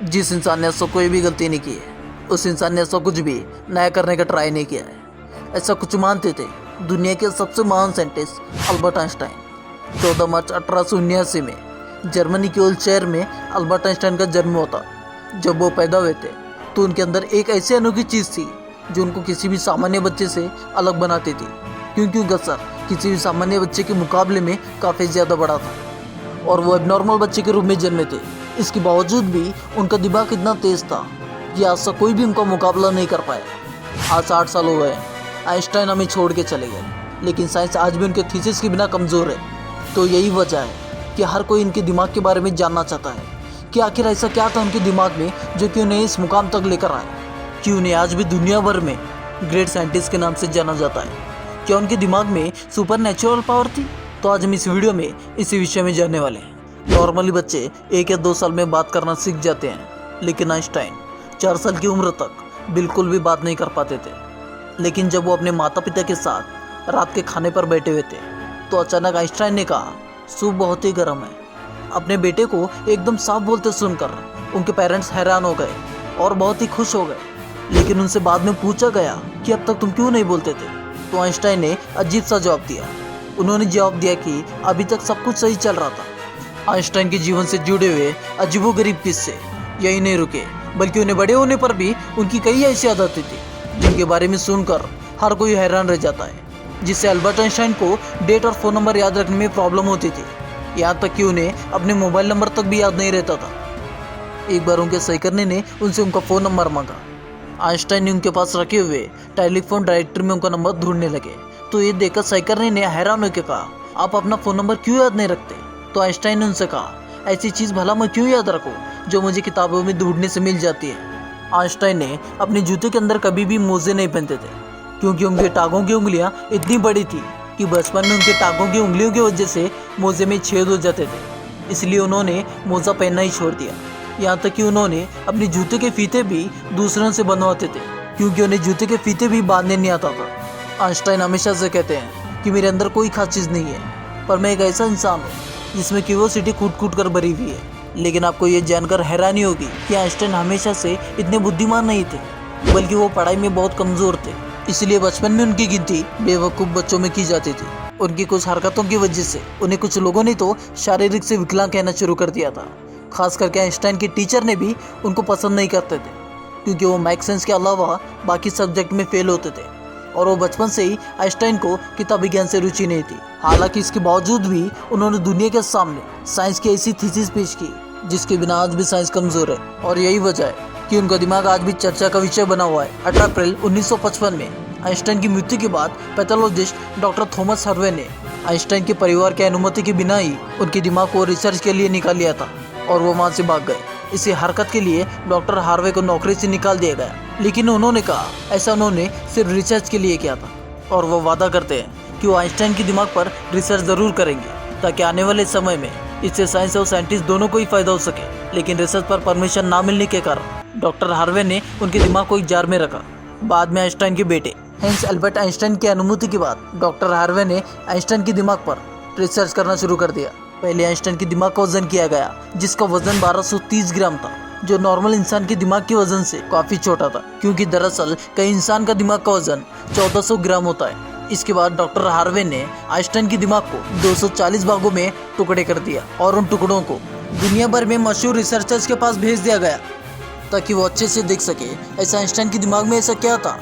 जिस इंसान ने ऐसा कोई भी गलती नहीं की है, उस इंसान ने ऐसा कुछ भी नया करने का ट्राई नहीं किया है। ऐसा कुछ मानते थे दुनिया के सबसे महान साइंटिस्ट अल्बर्ट आइंस्टाइन। 14 मार्च 1879 में जर्मनी के उल शहर में अल्बर्ट आइंस्टाइन का जन्म होता। जब वो पैदा हुए थे तो उनके अंदर एक ऐसी अनोखी चीज़ थी जो उनको किसी भी सामान्य बच्चे से अलग बनाती थी, क्योंकि उनका सर किसी भी सामान्य बच्चे के मुकाबले में काफ़ी ज़्यादा बड़ा था और वो एबनॉर्मल बच्चे के रूप में जन्मे थे। इसके बावजूद भी उनका दिमाग इतना तेज़ था कि आज तक कोई भी उनका मुकाबला नहीं कर पाया। आज 60 साल हो गए, आइंस्टाइन हमें छोड़ के चले गए, लेकिन साइंस आज भी उनके थीसिस के बिना कमज़ोर है। तो यही वजह है कि हर कोई इनके दिमाग के बारे में जानना चाहता है कि आखिर ऐसा क्या था उनके दिमाग में जो कि उन्हें इस मुकाम तक लेकर आए, कि उन्हें आज भी दुनिया भर में ग्रेट साइंटिस्ट के नाम से जाना जाता है। क्या उनके दिमाग में सुपर नेचुरल पावर थी? तो आज हम इस वीडियो में इसी विषय में जानने वाले हैं। नॉर्मली बच्चे 1 या 2 साल में बात करना सीख जाते हैं, लेकिन आइंस्टाइन 4 साल की उम्र तक बिल्कुल भी बात नहीं कर पाते थे। लेकिन जब वो अपने माता पिता के साथ रात के खाने पर बैठे हुए थे तो अचानक आइंस्टाइन ने कहा, सूप बहुत ही गर्म है। अपने बेटे को एकदम साफ बोलते सुनकर उनके पेरेंट्स हैरान हो गए और बहुत ही खुश हो गए। लेकिन उनसे बाद में पूछा गया कि अब तक तुम क्यों नहीं बोलते थे, तो आइंस्टाइन ने अजीब सा जवाब दिया। उन्होंने जवाब दिया कि अभी तक सब कुछ सही चल रहा था। आइंस्टाइन के जीवन से जुड़े हुए अजीबोगरीब किस्से यही नहीं रुके, बल्कि उन्हें बड़े होने पर भी उनकी कई ऐसी आदतें थी जिनके बारे में सुनकर हर कोई हैरान रह जाता है। जिससे अल्बर्ट आइंस्टाइन को डेट और फ़ोन नंबर याद रखने में प्रॉब्लम होती थी, यहाँ तक कि उन्हें अपने मोबाइल नंबर तक भी याद नहीं रहता था। एक बार उनके सहकर्मी ने उनसे उनका फ़ोन नंबर मांगा। आइंस्टाइन ने उनके पास रखे हुए टेलीफोन डायरेक्टरी में उनका नंबर ढूंढने लगे, तो ये देखकर सहकर्मी ने हैरान होकर कहा, आप अपना फ़ोन नंबर क्यों याद नहीं रखते? तो आइंस्टाइन ने उनसे कहा, ऐसी चीज़ भला मैं क्यों याद रखूँ जो मुझे किताबों में ढूंढने से मिल जाती है। आइंस्टाइन ने अपने जूते के अंदर कभी भी मोजे नहीं पहनते थे, क्योंकि उनके टांगों की उंगलियां इतनी बड़ी थी कि बचपन में उनके टांगों की उंगलियों की वजह से मोजे में छेद हो जाते थे। इसलिए उन्होंने मोजा पहनना ही छोड़ दिया। यहाँ तक कि उन्होंने अपने जूते के फीते भी दूसरों से बनवाते थे, क्योंकि उन्हें जूते के फीते भी बांधने नहीं आता था। आइंस्टाइन हमेशा से कहते हैं कि मेरे अंदर कोई खास चीज़ नहीं है, पर मैं एक ऐसा इंसान हूँ जिसमें क्यूरियोसिटी कूट कूट कर भरी हुई है। लेकिन आपको ये जानकर हैरानी होगी कि आइंस्टाइन हमेशा से इतने बुद्धिमान नहीं थे, बल्कि वो पढ़ाई में बहुत कमज़ोर थे। इसलिए बचपन में उनकी गिनती बेवकूफ़ बच्चों में की जाती थी। उनकी कुछ हरकतों की वजह से उन्हें कुछ लोगों ने तो शारीरिक से विकलांग कहना शुरू कर दिया था। खास करके आइंस्टाइन के टीचर ने भी उनको पसंद नहीं करते थे, क्योंकि वो मैथ्स साइंस के अलावा बाकी सब्जेक्ट में फेल होते थे और वो बचपन से ही आइंस्टाइन को किताबी ज्ञान से रुचि नहीं थी। हालांकि इसके बावजूद भी उन्होंने दुनिया के सामने साइंस की ऐसी थीसिस पेश की जिसके बिना आज भी साइंस कमज़ोर है, और यही वजह है कि उनका दिमाग आज भी चर्चा का विषय बना हुआ है। 18 अप्रैल 1955 में आइंस्टाइन की मृत्यु के बाद पैथोलॉजिस्ट डॉक्टर थॉमस हार्वे ने आइंस्टाइन के परिवार की अनुमति के बिना ही उनके दिमाग को रिसर्च के लिए निकाल लिया था और वो वहाँ से भाग गए। इसी हरकत के लिए डॉक्टर हार्वे को नौकरी से निकाल दिया गया, लेकिन उन्होंने कहा ऐसा उन्होंने सिर्फ रिसर्च के लिए किया था, और वो वादा करते हैं कि वो आइंस्टाइन के दिमाग पर रिसर्च ज़रूर करेंगे ताकि आने वाले समय में इससे साइंस और साइंटिस्ट दोनों को ही फायदा हो सके। लेकिन रिसर्च पर परमिशन ना मिलने के कारण डॉक्टर हार्वे ने उनके दिमाग को एक जार में रखा। बाद में आइंस्टाइन के बेटे हैंस एल्बर्ट आइंस्टाइन की अनुमति के बाद डॉक्टर हार्वे ने आइंस्टाइन के दिमाग पर रिसर्च करना शुरू कर दिया। पहले आइंस्टाइन के दिमाग का वजन किया गया, जिसका वजन 1230 ग्राम था, जो नॉर्मल इंसान के दिमाग के वजन से काफ़ी छोटा था, क्योंकि दरअसल कई इंसान का दिमाग का वजन 1400 ग्राम होता है। इसके बाद डॉक्टर हार्वे ने आइंस्टाइन के दिमाग को 240 भागों में टुकड़े कर दिया और उन टुकड़ों को दुनिया भर में मशहूर रिसर्चर्स के पास भेज दिया गया ताकि वो अच्छे से देख सके ऐसा आइंस्टाइन के दिमाग में ऐसा क्या था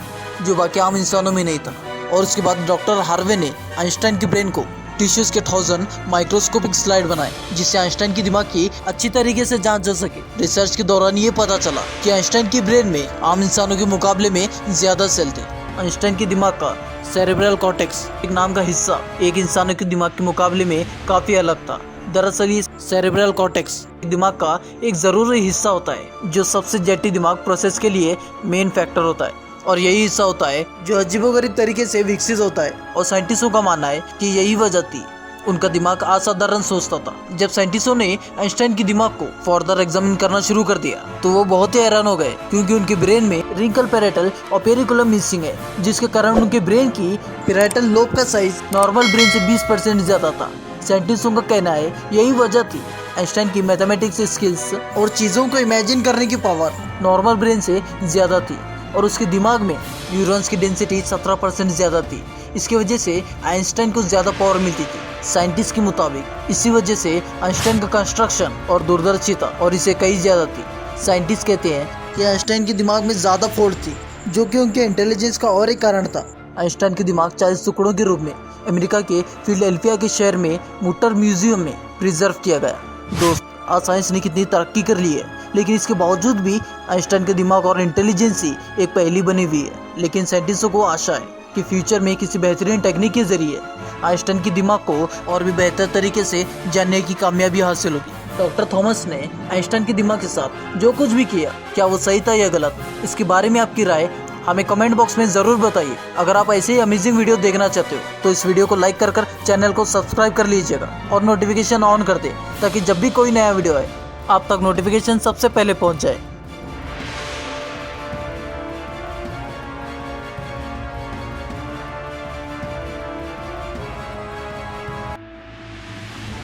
जो बाकी आम इंसानों में नहीं था। और उसके बाद डॉक्टर हार्वे ने आइंस्टाइन के ब्रेन को टिश्यूज के 1000 माइक्रोस्कोपिक स्लाइड बनाए, जिससे आइंस्टाइन की दिमाग की अच्छी तरीके से जांच जा सके। रिसर्च के दौरान ये पता चला कि आइंस्टाइन की ब्रेन में आम इंसानों के मुकाबले में ज़्यादा सेल थे। आइंस्टाइन के दिमाग का सेरेब्रल कॉर्टेक्स एक नाम का हिस्सा एक इंसानों के दिमाग के मुकाबले में काफ़ी अलग था। दरअसल ये सेरेब्रल कॉर्टेक्स दिमाग का एक ज़रूरी हिस्सा होता है जो सबसे जटिल दिमाग प्रोसेस के लिए मेन फैक्टर होता है, और यही हिस्सा होता है जो अजीबोगरीब तरीके से विकसित होता है। और साइंटिस्टों का मानना है कि यही वजह थी उनका दिमाग असाधारण सोचता था। जब साइंटिस्टों ने आइंस्टाइन के दिमाग को फर्दर एग्जामिन करना शुरू कर दिया तो वो बहुत ही हैरान हो गए, क्योंकि उनके ब्रेन में रिंकल पैरेटल और पेरिकुलम मिसिंग है, जिसके कारण उनके ब्रेन की पैरेटल लोब का साइज नॉर्मल ब्रेन से 20% ज़्यादा था। साइंटिस्टों का कहना है यही वजह थी आइंस्टाइन की मैथमेटिक्स स्किल्स और चीज़ों को इमेजिन करने की पावर नॉर्मल ब्रेन से ज़्यादा थी और उसके दिमाग में न्यूरॉन्स की डेंसिटी 17% ज़्यादा थी। इसकी वजह से आइंस्टाइन को ज़्यादा पावर मिलती थी। साइंटिस्ट के मुताबिक इसी वजह से आइंस्टाइन का कंस्ट्रक्शन और दूरदर्शिता और इसे कई ज़्यादा थी। साइंटिस्ट कहते हैं कि आइंस्टाइन के दिमाग में ज़्यादा फोर्स थी, जो कि उनके इंटेलिजेंस का और एक कारण था। आइंस्टाइन के दिमाग 40 टुकड़ों के रूप में अमेरिका के फिलाडेल्फिया के शहर में मुटर म्यूजियम में प्रिजर्व किया गया। दोस्त, आज साइंस ने कितनी तरक्की कर ली है, लेकिन इसके बावजूद भी आइंस्टाइन के दिमाग और इंटेलिजेंस ही एक पहेली बनी हुई है। लेकिन साइंटिस्टों को आशा है कि फ्यूचर में किसी बेहतरीन टेक्निक के जरिए आइंस्टाइन के दिमाग को और भी बेहतर तरीके से जानने की कामयाबी हासिल होगी। डॉक्टर थॉमस ने आइंस्टाइन के दिमाग के साथ जो कुछ भी किया, क्या वो सही था या गलत? इसके बारे में आपकी राय हमें कमेंट बॉक्स में ज़रूर बताइए। अगर आप ऐसे ही अमेजिंग वीडियो देखना चाहते हो तो इस वीडियो को लाइक कर चैनल को सब्सक्राइब कर लीजिएगा और नोटिफिकेशन ऑन कर दें, ताकि जब भी कोई नया वीडियो आए आप तक नोटिफिकेशन सबसे पहले पहुंच जाए।